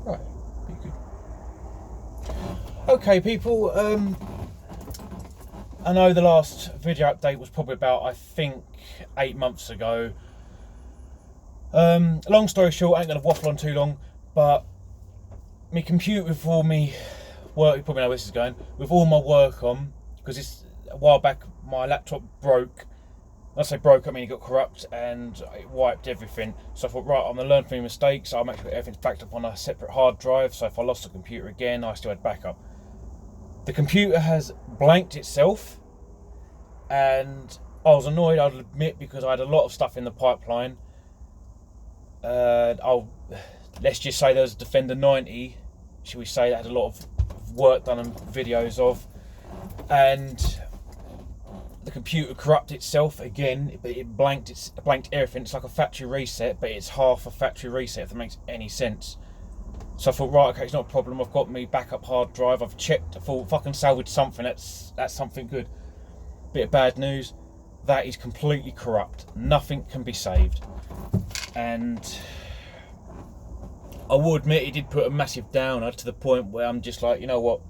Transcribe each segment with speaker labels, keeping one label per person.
Speaker 1: Right, be good. Okay, people. I know the last video update was probably about, I think, 8 months ago. Long story short, I ain't gonna waffle on too long, but my computer with all me work, you probably know where this is going, with all my work on, because it's a while back my laptop broke. When I say broke, I mean it got corrupt and it wiped everything. So I thought, right, I'm gonna learn from my mistakes. I'll make sure everything's backed up on a separate hard drive, so if I lost the computer again, I still had backup. The computer has blanked itself, and I was annoyed, I'll admit, because I had a lot of stuff in the pipeline. Let's just say there's a Defender 90, should we say, that had a lot of work done and videos of, and the computer corrupted itself again, but it blanked everything. It's like a factory reset, but it's half a factory reset, if that makes any sense. So I thought, right, okay, it's not a problem. I've got me backup hard drive. I've checked. I thought, if I can salvage something, that's something good. Bit of bad news. That is completely corrupt. Nothing can be saved. And I will admit, it did put a massive downer to the point where I'm just like, you know what?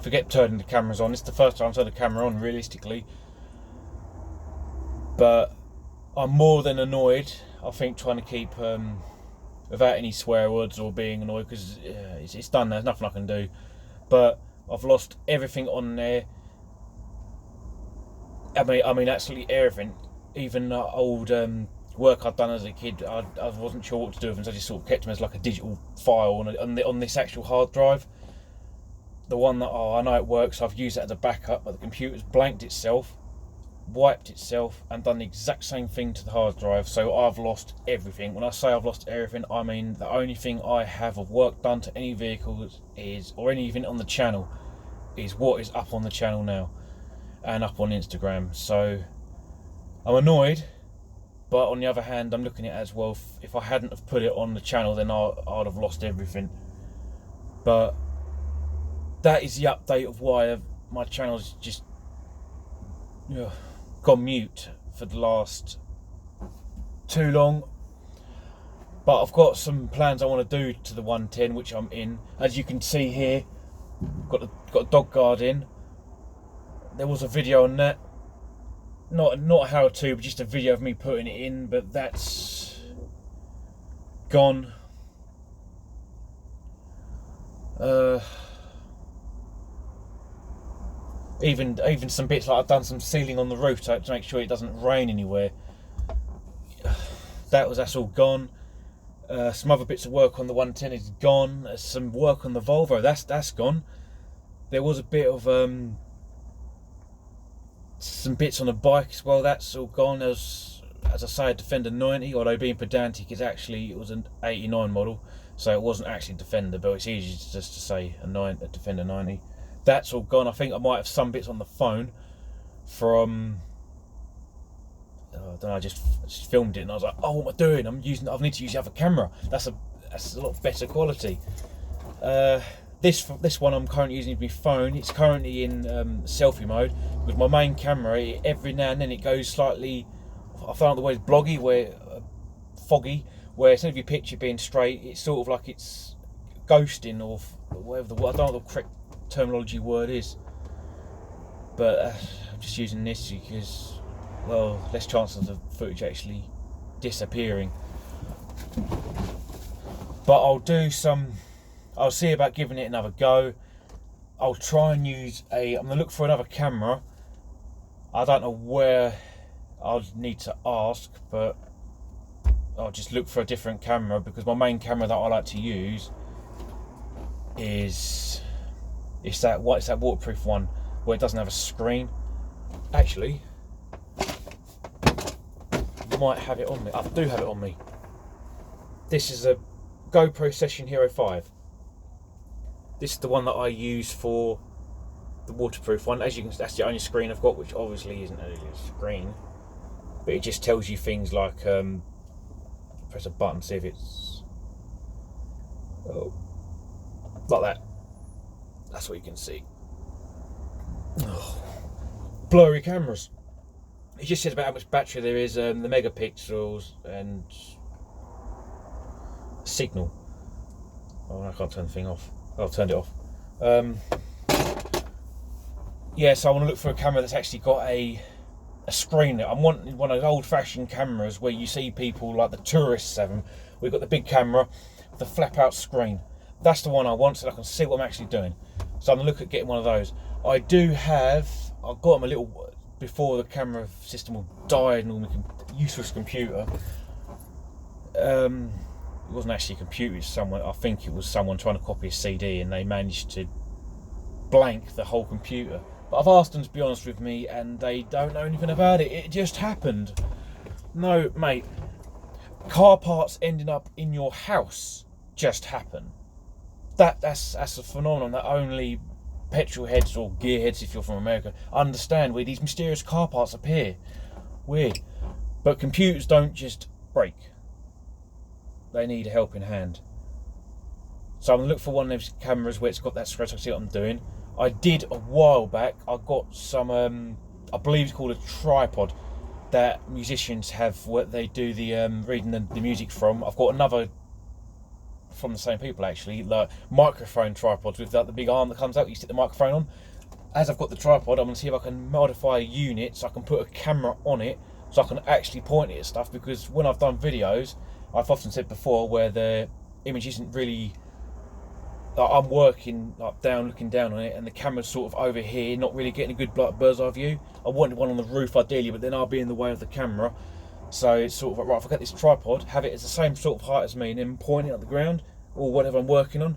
Speaker 1: Forget turning the cameras on. It's the first time I've turned the camera on, realistically. But I'm more than annoyed. I think trying to keep... without any swear words or being annoyed, because it's done. There's nothing I can do. But I've lost everything on there. I mean, absolutely everything. Even old work I'd done as a kid, I wasn't sure what to do with them, so I just sort of kept them as like a digital file on this actual hard drive. The one that, I know it works, so I've used that as a backup, but the computer's blanked itself, wiped itself, and done the exact same thing to the hard drive. So I've lost everything. When I say I've lost everything, I mean the only thing I have of work done to any vehicles is, or anything on the channel, is what is up on the channel now and up on Instagram. So I'm annoyed, but on the other hand, I'm looking at it as, well, if I hadn't have put it on the channel, then I'd have lost everything. But that is the update of why my channel's just gone mute for the last too long. But I've got some plans I want to do to the 110, which I'm in. As you can see here, got a dog guard in. There was a video on that, not a how to, but just a video of me putting it in. But that's gone. Even some bits, like I've done some sealing on the roof to make sure it doesn't rain anywhere. That's all gone. Some other bits of work on the 110 is gone. There's some work on the Volvo, that's gone. There was a bit of some bits on the bike as well, that's all gone. As I say, a Defender 90, although being pedantic, it was an 89 model, so it wasn't actually a Defender, but it's easy just to say a Defender 90. That's all gone. I think I might have some bits on the phone from, I don't know, I just filmed it and I was like, oh, what am I doing? I need to use the other camera. That's a lot better quality. This one I'm currently using my phone. It's currently in selfie mode. With my main camera, every now and then it goes slightly, I found the word bloggy, foggy, where instead of your picture being straight, it's sort of like it's ghosting, or whatever I don't know what the correct terminology word is. But I'm just using this because, well, less chance of the footage actually disappearing. But I'll see about giving it another go. I'll try and I'm going to look for another camera. I don't know where I'll need to ask, but I'll just look for a different camera, because my main camera that I like to use is that waterproof one where it doesn't have a screen. Actually, I might have it on me. I do have it on me. This is a GoPro Session Hero 5. This is the one that I use for the waterproof one. As you can, that's the only screen I've got, which obviously isn't really a screen, but it just tells you things like press a button, see if it's like that. That's what you can see. Blurry cameras. It just says about how much battery there is, the megapixels, and signal. Oh, I can't turn the thing off. Oh, I've turned it off. Yeah, so I want to look for a camera that's actually got a screen. I'm wanting one of those old-fashioned cameras where you see people like the tourists have them. We've got the big camera, the flap-out screen. That's the one I want, so I can see what I'm actually doing. So I'm going to look at getting one of those. I got them a little before the camera system all died and all my useless computer. It wasn't actually a computer, it's someone. I think it was someone trying to copy a CD and they managed to blank the whole computer. But I've asked them to be honest with me and they don't know anything about it. It just happened. No, mate. Car parts ending up in your house just happen. That's a phenomenon that only petrol heads or gearheads, if you're from America, understand, where these mysterious car parts appear. Weird. But computers don't just break. They need a helping hand. So I'm going to look for one of those cameras where it's got that scratch. I see what I'm doing. I did a while back. I got some, I believe it's called a tripod, that musicians have what they do the reading the music from. I've got another from the same people actually, like microphone tripods with like the big arm that comes out. You stick the microphone on. As I've got the tripod, I'm going to see if I can modify a unit so I can put a camera on it so I can actually point it at stuff, because when I've done videos, I've often said before, where the image isn't really, like, I'm working like down, looking down on it, and the camera's sort of over here, not really getting a good like bird's eye view. I wanted one on the roof ideally, but then I'll be in the way of the camera. So it's sort of like, right, if I get this tripod, have it as the same sort of height as me, and then point it at the ground or whatever I'm working on.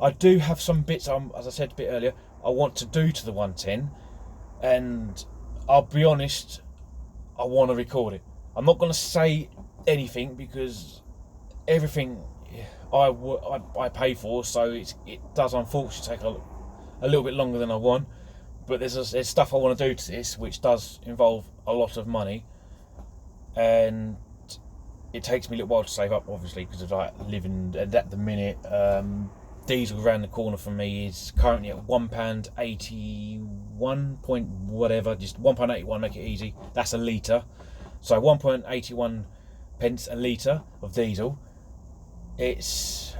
Speaker 1: I do have some bits, as I said a bit earlier, I want to do to the 110, and I'll be honest, I want to record it. I'm not going to say anything because everything I pay for, so it does unfortunately take a little bit longer than I want. But there's stuff I want to do to this which does involve a lot of money, and it takes me a little while to save up, obviously, because of like living at the minute. Diesel around the corner from me is currently at £1.81 point whatever, just £1.81, make it easy. That's a litre. So 1.81 pence a litre of diesel. It's,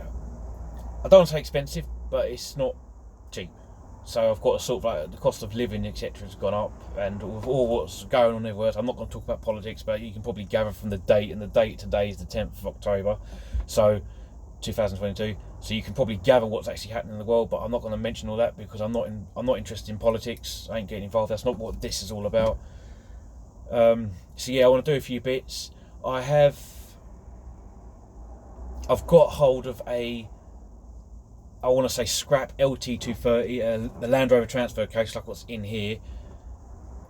Speaker 1: I don't want to say expensive, but it's not cheap. So I've got a sort of like the cost of living, etc. has gone up, and with all what's going on everywhere. I'm not going to talk about politics, but you can probably gather from the date, and the date today is the 10th of October, so 2022. So you can probably gather what's actually happening in the world, but I'm not going to mention all that because I'm not interested in politics. I ain't getting involved. That's not what this is all about. So yeah, I want to do a few bits. I've got hold of I want to say scrap LT230, the Land Rover transfer case, like what's in here.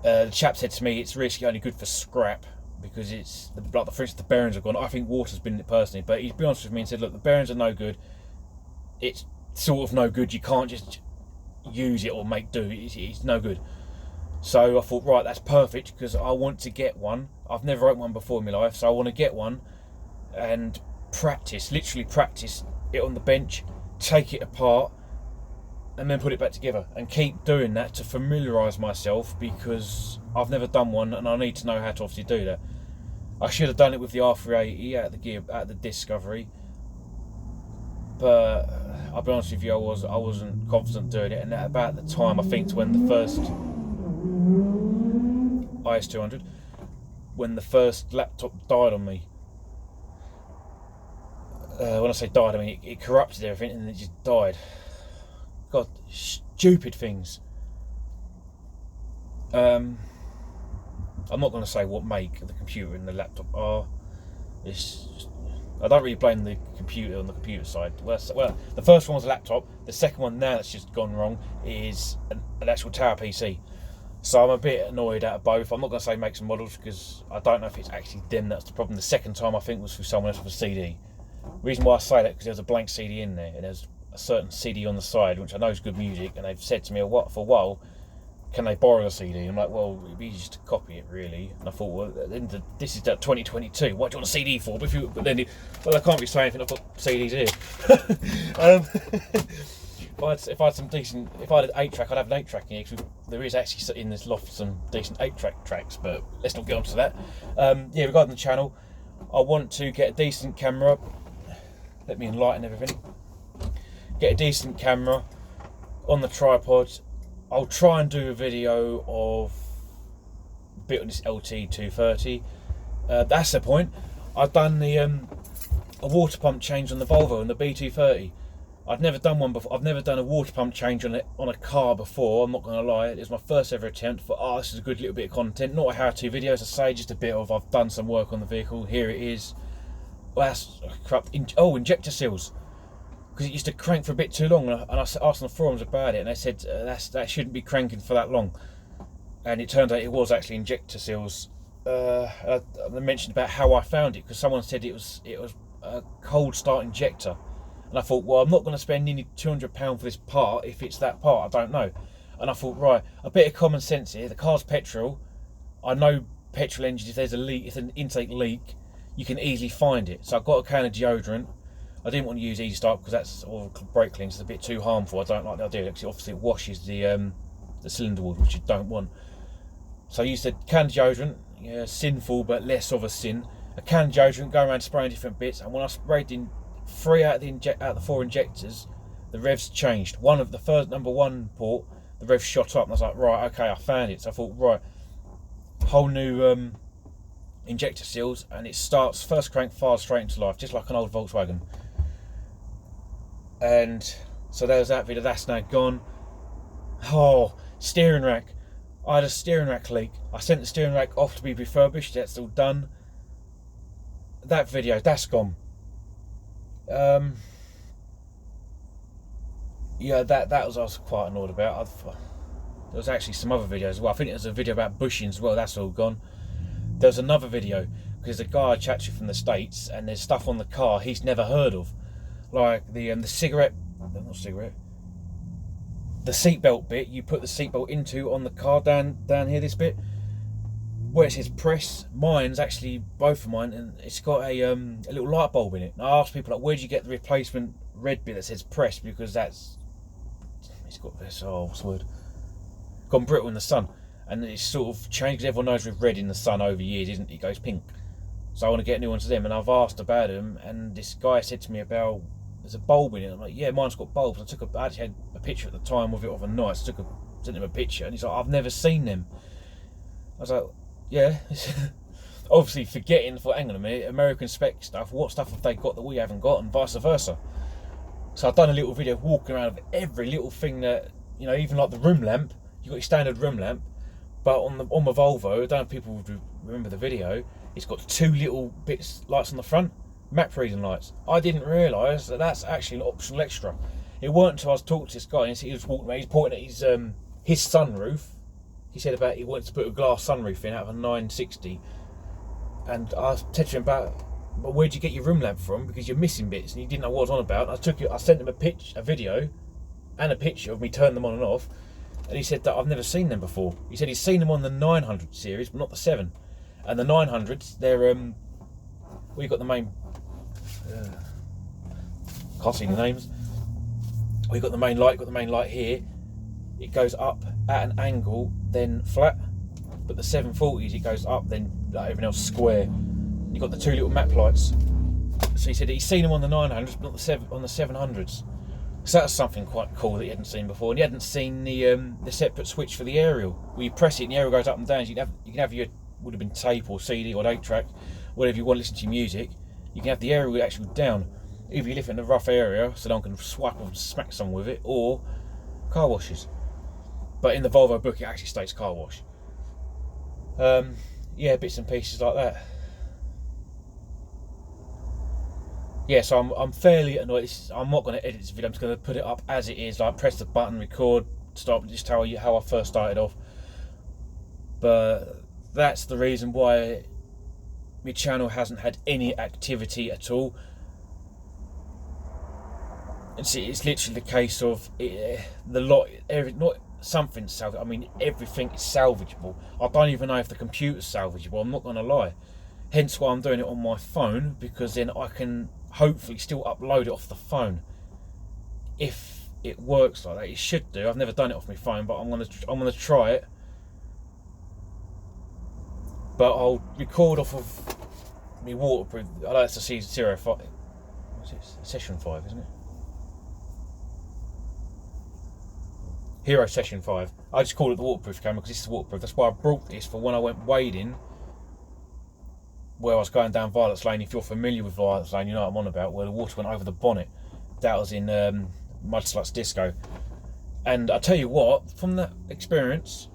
Speaker 1: The chap said to me it's really only good for scrap because it's like, for instance, the bearings are gone. I think water's been in it personally, but he's been honest with me and said, look, the bearings are no good. It's sort of no good. You can't just use it or make do. It's no good. So I thought, right, that's perfect, because I want to get one. I've never owned one before in my life, so I want to get one and literally practice it on the bench, take it apart, and then put it back together, and keep doing that to familiarise myself, because I've never done one and I need to know how to obviously do that. I should have done it with the R380 at the Discovery, but I'll be honest with you, I wasn't confident doing it, and at about the time, I think, when the first IS200, when the first laptop died on me. When I say died, I mean it corrupted everything and it just died. God, stupid things. I'm not going to say what make the computer and the laptop are. I don't really blame the computer on the computer side. Well, the first one was a laptop. The second one now that's just gone wrong is an actual tower PC. So I'm a bit annoyed at both. I'm not going to say makes and models because I don't know if it's actually them that's the problem. The second time I think was through someone else with a CD. The reason why I say that because there's a blank CD in there and there's a certain CD on the side which I know is good music, and they've said to me for a while, can they borrow the CD? I'm like, well, it'd be easy just to copy it really. And I thought, well, this is 2022. What do you want a CD for? But I can't be saying anything. I've got CDs here. If I had some decent, if I had an 8-track, I'd have an 8-track in here, because there is actually in this loft some decent 8-track tracks, but let's not get onto that. Yeah, regarding the channel, I want to get a decent camera. let me enlighten everything. Get a decent camera on the tripod. I'll try and do a video of a bit on this LT 230. That's the point. I've done the a water pump change on the Volvo and the B230. I've never done one before. I've never done a water pump change on a car before. I'm not going to lie. It was my first ever attempt. Thought, this is a good little bit of content. Not a how-to video, as I say, just a bit of I've done some work on the vehicle. Here it is. Well, that's corrupt. Injector seals. Because it used to crank for a bit too long, and I asked on the forums about it, and they said that shouldn't be cranking for that long. And it turned out it was actually injector seals. I mentioned about how I found it, because someone said it was a cold start injector. And I thought, well, I'm not going to spend nearly £200 for this part if it's that part. I don't know. And I thought, right, a bit of common sense here. The car's petrol. I know petrol engines, if there's a leak, if an intake leak, you can easily find it. So I've got a can of deodorant. I didn't want to use Easy Start because that's all brake cleans. It's a bit too harmful. I don't like the idea because obviously it washes the cylinder wood, which you don't want. So I used a can of deodorant. Yeah, sinful, but less of a sin. A can of deodorant, go around spraying different bits. And when I sprayed in 3 out of the 4 injectors, the revs changed. One of the first number 1 port, the revs shot up, and I was like, right, okay, I found it. So I thought, right, whole new injector seals, and it starts first crank, fires straight into life, just like an old Volkswagen. And so there's that video. That's now gone. Steering rack. I had a steering rack leak. I sent the steering rack off to be refurbished. That's all done. That video, that's gone. Yeah, that was I was quite annoyed about. There was actually some other videos as well. I think it was a video about bushings as well. That's all gone. There was another video because the guy I chat to from the States, and there's stuff on the car he's never heard of, like the seatbelt bit. You put the seatbelt into on the car down here, this bit where it says press. Mine's actually, both of mine, and it's got a little light bulb in it. And I asked people, like, where did you get the replacement red bit that says press? Because it's got this, what's the word? Gone brittle in the sun, and it's sort of changed. Because everyone knows with red in the sun over years, isn't it? It goes pink. So I want to get new ones to them, and I've asked about them, and this guy said to me about there's a bulb in it. I'm like, yeah, mine's got bulbs. I actually had a picture at the time of it of a night. So sent him a picture, and he's like, I've never seen them. I was like, yeah. Obviously forgetting, hang on a minute, American spec stuff, what stuff have they got that we haven't got, and vice versa. So I've done a little video walking around of every little thing that, even like the room lamp. You've got your standard room lamp, but on my Volvo, I don't know if people would remember the video, it's got 2 little lights on the front, map reading lights. I didn't realise that that's actually an optional extra. It weren't until I was talking to this guy, and he was walking around, he's pointing at his sunroof. He said about he wanted to put a glass sunroof in out of a 960, and I said to him about, well, where'd you get your room lamp from? Because you're missing bits, and he didn't know what I was on about. I sent him a video, and a picture of me turning them on and off, and he said that I've never seen them before. He said he's seen them on the 900 series, but not the 7. And the 900s, they're you've got the main. Can't see the names. We've got the main light. Got the main light here. It goes up at an angle, then flat. But the 740s, it goes up, then like everything else square. You've got the 2 little map lights. So he said he's seen them on the 900s, but not on the 700s. So that's something quite cool that he hadn't seen before. And he hadn't seen the separate switch for the aerial. Where you press it and the aerial goes up and down. So you can have your, would have been tape or CD or 8-track, whatever you want to listen to your music. You can have the aerial actually down. Either you live in a rough area so no one can swipe and smack someone with it, or car washes. But in the Volvo book it actually states car wash. Yeah, bits and pieces like that. Yeah, so I'm fairly annoyed. I'm not going to edit this video. I'm just going to put it up as it is. Like, press the button, record, stop, and just tell you how I first started off. But that's the reason why my channel hasn't had any activity at all. It's literally the case of not something's salvageable. I mean, everything is salvageable. I don't even know if the computer's salvageable. I'm not going to lie. Hence why I'm doing it on my phone, because then I can hopefully still upload it off the phone. If it works like that, it should do. I've never done it off my phone, but I'm gonna try it. But I'll record off of my waterproof. I like to see 05. Session 5, isn't it? Hero Session 5. I just call it the waterproof camera because this is waterproof. That's why I brought this for when I went wading, where I was going down Violet's Lane. If you're familiar with Violet's Lane, you know what I'm on about, where the water went over the bonnet. That was in Mud Sluts Disco. And I tell you what, from that experience,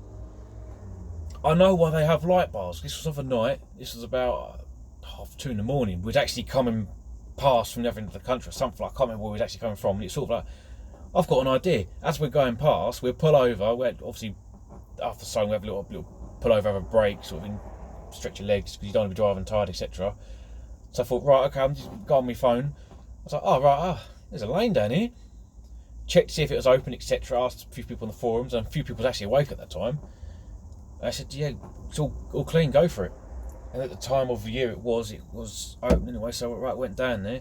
Speaker 1: I know why they have light bars. This was overnight. This was about 2:30 in the morning. We'd actually coming past from the other end of the country, or something. I can't remember where we was actually coming from. And it's sort of like, I've got an idea. As we're going past, we'll pull over. We had, obviously, after the song, we have a little pull over, have a break, sort of stretch your legs because you don't want to be driving tired, etc. So I thought, right, okay, I'm just going on my phone. I was like, oh, right, there's a lane down here. Checked to see if it was open, etc. Asked a few people on the forums, and a few people was actually awake at that time. And I said, yeah, it's all clean, go for it. And at the time of the year it was open anyway, so right, went down there.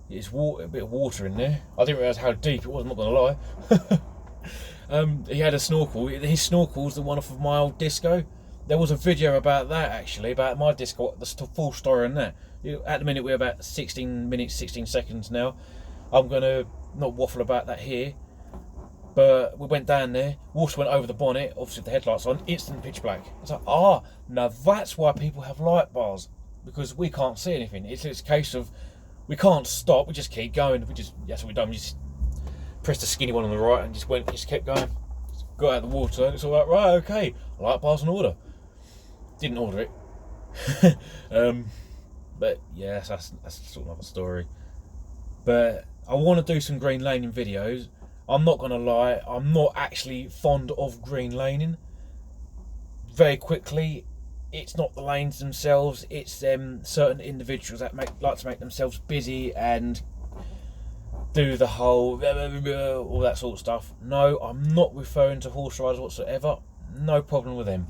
Speaker 1: It's water, a bit of water in there. I didn't realise how deep it was, I'm not going to lie. He had a snorkel. His snorkel's the one off of my old disco. There was a video about that, actually, about my disco, the full story on that. At the minute we're about 16 minutes, 16 seconds now. I'm going to not waffle about that here. But we went down there, water went over the bonnet, obviously the headlights on, instant pitch black. It's like, now that's why people have light bars, because we can't see anything. It's a case of, we can't stop, we just keep going. That's what we've done, we just pressed the skinny one on the right and just kept going. Got out of the water, and it's all like, right, okay, light bar's in order. Didn't order it. But yeah, that's sort of another story. But I want to do some green laning videos. I'm not going to lie, I'm not actually fond of green laning. Very quickly, it's not the lanes themselves, it's certain individuals that like to make themselves busy and do the whole all that sort of stuff. No, I'm not referring to horse riders whatsoever. No problem with them.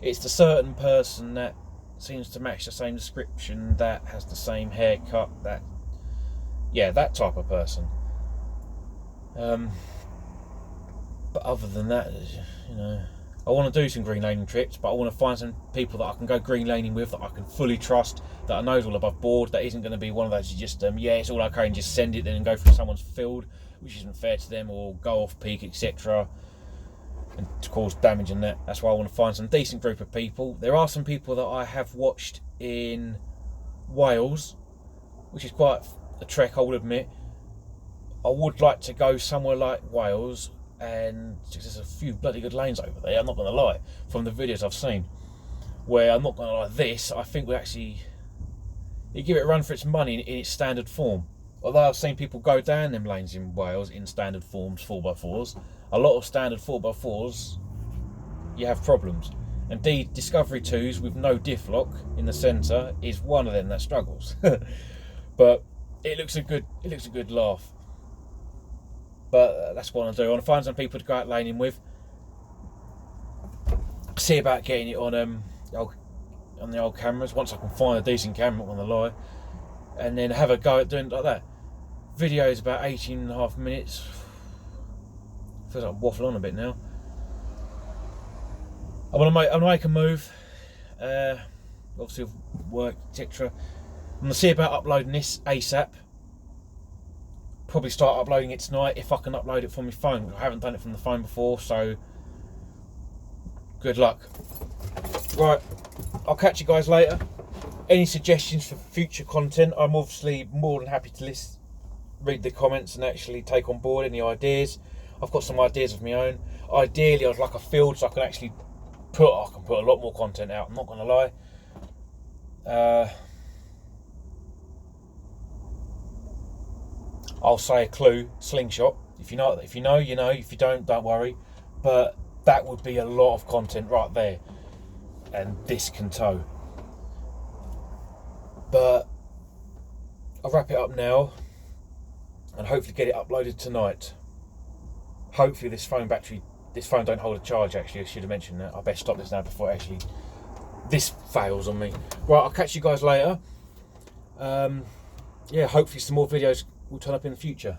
Speaker 1: It's the certain person that seems to match the same description, that has the same haircut, that type of person. But other than that, I want to do some green laning trips, but I want to find some people that I can go green laning with, that I can fully trust, that I know is all above board, that isn't going to be one of those you just it's all okay and just send it then and go through someone's field, which isn't fair to them, or go off peak, etc. and to cause damage and that. That's why I want to find some decent group of people. There are some people that I have watched in Wales, which is quite a trek, I will admit. I would like to go somewhere like Wales, and there's a few bloody good lanes over there, I'm not going to lie, from the videos I've seen, where I'm not going to lie, this, I think you give it a run for its money in its standard form. Although I've seen people go down them lanes in Wales in standard forms, 4x4s, a lot of standard 4x4s, you have problems. Indeed, Discovery 2s with no diff lock in the centre is one of them that struggles. But it looks a good laugh. But that's what I do. I want to find some people to go out laning with. See about getting it on the old cameras once I can find a decent camera, not gonna lie, and then have a go at doing it like that. Video is about 18.5 minutes. Feels like I'm waffling on a bit now. I'm gonna make a move. Obviously with work, etc. I'm gonna see about uploading this ASAP. Probably start uploading it tonight if I can upload it from my phone. I haven't done it from the phone before, so good luck. Right, I'll catch you guys later. Any suggestions for future content, I'm obviously more than happy to read the comments and actually take on board any ideas. I've got some ideas of my own. Ideally, I'd like a field so I can actually put a lot more content out, I'm not going to lie. I'll say a clue, slingshot. If you know, you know. If you don't worry. But that would be a lot of content right there. And this can tow. But I'll wrap it up now and hopefully get it uploaded tonight. Hopefully this phone don't hold a charge, actually. I should have mentioned that. I better stop this now before this fails on me. Right, I'll catch you guys later. Hopefully some more videos will turn up in the future.